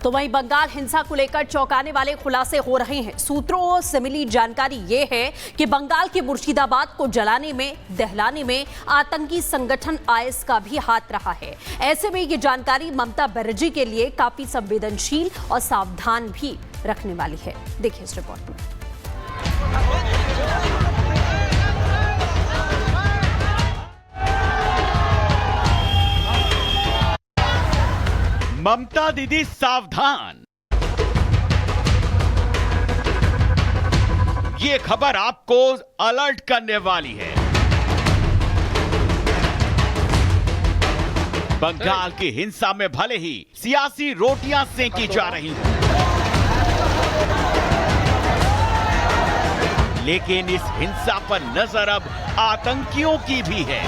तो वहीं बंगाल हिंसा को लेकर चौंकाने वाले खुलासे हो रहे हैं। सूत्रों से मिली जानकारी ये है कि बंगाल के मुर्शिदाबाद को जलाने में, दहलाने में आतंकी संगठन आईएस का भी हाथ रहा है। ऐसे में ये जानकारी ममता बनर्जी के लिए काफी संवेदनशील और सावधान भी रखने वाली है। देखिए इस रिपोर्ट में। ममता दीदी सावधान। ये खबर आपको अलर्ट करने वाली है। बंगाल की हिंसा में भले ही सियासी रोटियां सेंकी जा रही हैं, लेकिन इस हिंसा पर नजर अब आतंकियों की भी है।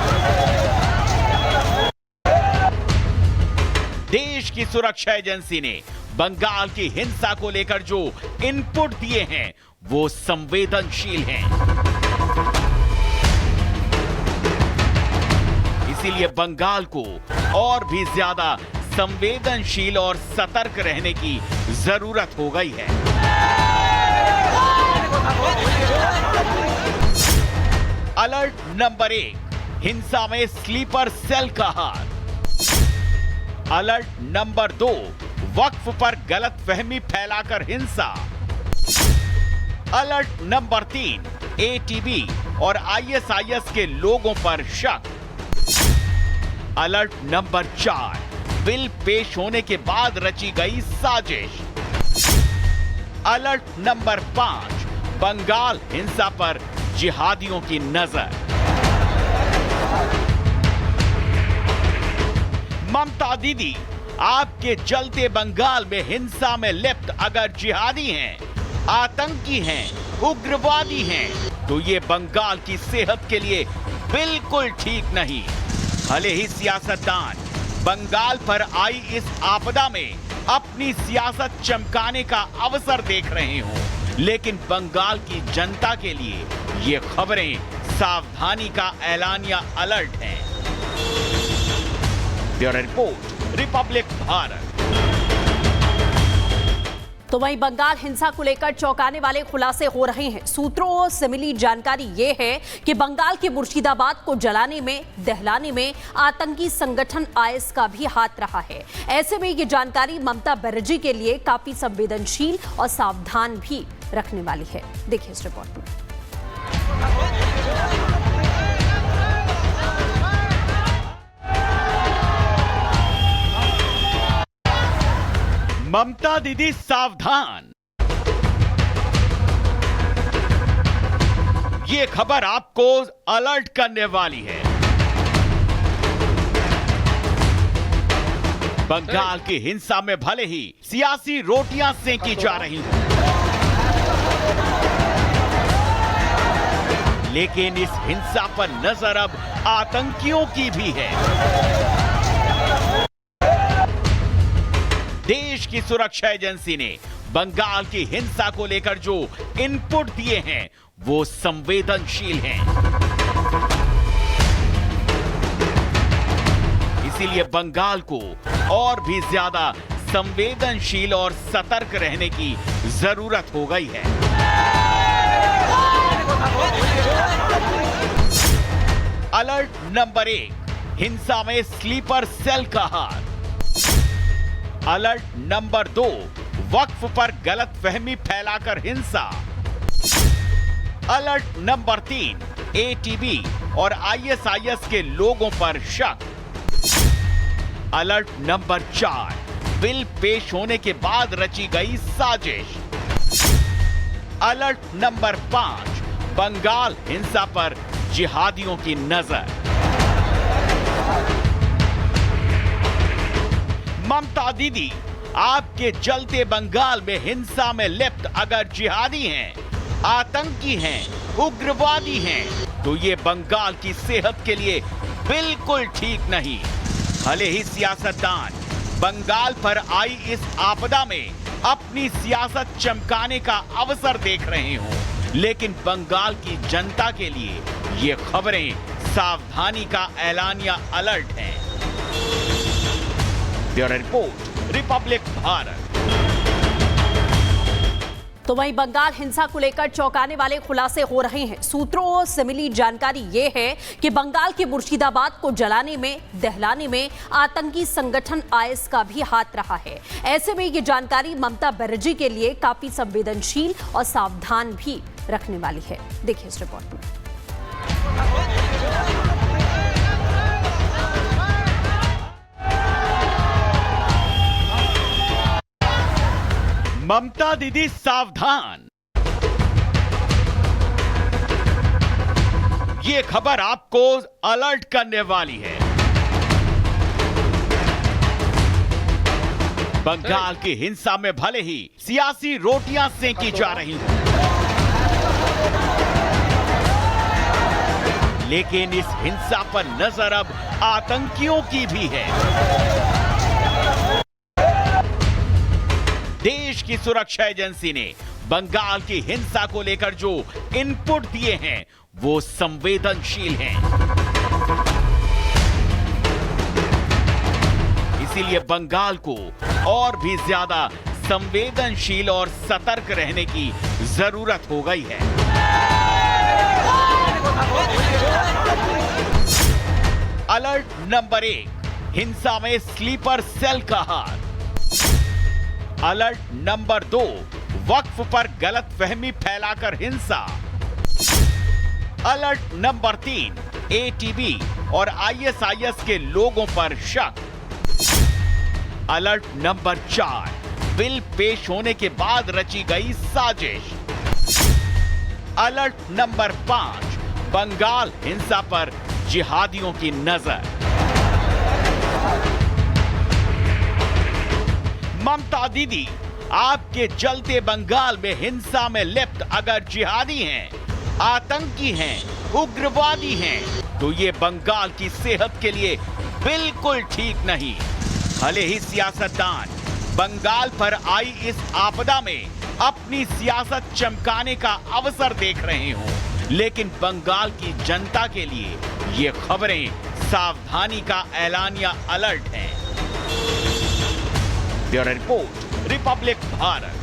देश की सुरक्षा एजेंसी ने बंगाल की हिंसा को लेकर जो इनपुट दिए हैं वो संवेदनशील हैं। इसीलिए बंगाल को और भी ज्यादा संवेदनशील और सतर्क रहने की जरूरत हो गई है। अलर्ट नंबर 1, हिंसा में स्लीपर सेल का हाथ। अलर्ट नंबर 2, वक्फ पर गलतफहमी फैलाकर हिंसा। अलर्ट नंबर 3, एटीबी और आईएसआईएस के लोगों पर शक। अलर्ट नंबर 4, बिल पेश होने के बाद रची गई साजिश। अलर्ट नंबर 5, बंगाल हिंसा पर जिहादियों की नजर। ममता दीदी, आपके जलते बंगाल में हिंसा में लिप्त अगर जिहादी हैं, आतंकी हैं, उग्रवादी हैं, तो ये बंगाल की सेहत के लिए बिल्कुल ठीक नहीं। भले ही सियासतदान बंगाल पर आई इस आपदा में अपनी सियासत चमकाने का अवसर देख रहे हों, लेकिन बंगाल की जनता के लिए ये खबरें सावधानी का ऐलानिया अलर्ट हैं। Bureau report, Republic Bharat. तो वहीं बंगाल हिंसा को लेकर चौंकाने वाले खुलासे हो रहे हैं। सूत्रों से मिली जानकारी ये है कि बंगाल के मुर्शिदाबाद को जलाने में, दहलाने में आतंकी संगठन आईएस का भी हाथ रहा है। ऐसे में ये जानकारी ममता बनर्जी के लिए काफी संवेदनशील और सावधान भी रखने वाली है। देखिए इस रिपोर्ट में। ममता दीदी सावधान। ये खबर आपको अलर्ट करने वाली है। बंगाल की हिंसा में भले ही सियासी रोटियां सेंकी जा रही हैं, लेकिन इस हिंसा पर नजर अब आतंकियों की भी है। देश की सुरक्षा एजेंसी ने बंगाल की हिंसा को लेकर जो इनपुट दिए हैं वो संवेदनशील हैं। इसीलिए बंगाल को और भी ज्यादा संवेदनशील और सतर्क रहने की जरूरत हो गई है। अलर्ट नंबर 1, हिंसा में स्लीपर सेल का हाथ। अलर्ट नंबर 2, वक्फ पर गलतफहमी फैलाकर हिंसा। अलर्ट नंबर 3, एटीबी और आईएसआईएस के लोगों पर शक। अलर्ट नंबर 4, बिल पेश होने के बाद रची गई साजिश। अलर्ट नंबर 5, बंगाल हिंसा पर जिहादियों की नजर। ममता दीदी, आपके जलते बंगाल में हिंसा में लिप्त अगर जिहादी हैं, आतंकी हैं, उग्रवादी हैं, तो ये बंगाल की सेहत के लिए बिल्कुल ठीक नहीं। भले ही सियासतदान बंगाल पर आई इस आपदा में अपनी सियासत चमकाने का अवसर देख रहे हों, लेकिन बंगाल की जनता के लिए ये खबरें सावधानी का ऐलानिया अलर्ट हैं। Bureau report, Republic Bharat. तो वहीं बंगाल हिंसा को लेकर चौंकाने वाले खुलासे हो रहे हैं। सूत्रों से मिली जानकारी ये है कि बंगाल के मुर्शिदाबाद को जलाने में, दहलाने में आतंकी संगठन आईएस का भी हाथ रहा है। ऐसे में ये जानकारी ममता बनर्जी के लिए काफी संवेदनशील और सावधान भी रखने वाली है। देखिए इस रिपोर्ट में। ममता दीदी सावधान। ये खबर आपको अलर्ट करने वाली है। बंगाल की हिंसा में भले ही सियासी रोटियां सेंकी जा रही हैं, लेकिन इस हिंसा पर नजर अब आतंकियों की भी है। देश की सुरक्षा एजेंसी ने बंगाल की हिंसा को लेकर जो इनपुट दिए हैं वो संवेदनशील हैं। इसीलिए बंगाल को और भी ज्यादा संवेदनशील और सतर्क रहने की जरूरत हो गई है। अलर्ट नंबर 1, हिंसा में स्लीपर सेल का हाथ। अलर्ट नंबर 2, वक्फ पर गलतफहमी फैलाकर हिंसा। अलर्ट नंबर 3, एटीबी और आईएसआईएस के लोगों पर शक। अलर्ट नंबर 4, बिल पेश होने के बाद रची गई साजिश। अलर्ट नंबर 5, बंगाल हिंसा पर जिहादियों की नजर। ममता दीदी, आपके चलते बंगाल में हिंसा में लिप्त अगर जिहादी हैं, आतंकी हैं, उग्रवादी हैं, तो ये बंगाल की सेहत के लिए बिल्कुल ठीक नहीं। भले ही सियासतदान बंगाल पर आई इस आपदा में अपनी सियासत चमकाने का अवसर देख रहे हों, लेकिन बंगाल की जनता के लिए ये खबरें सावधानी का ऐलानिया अलर्ट हैं। Bureau report, Republic Bharat.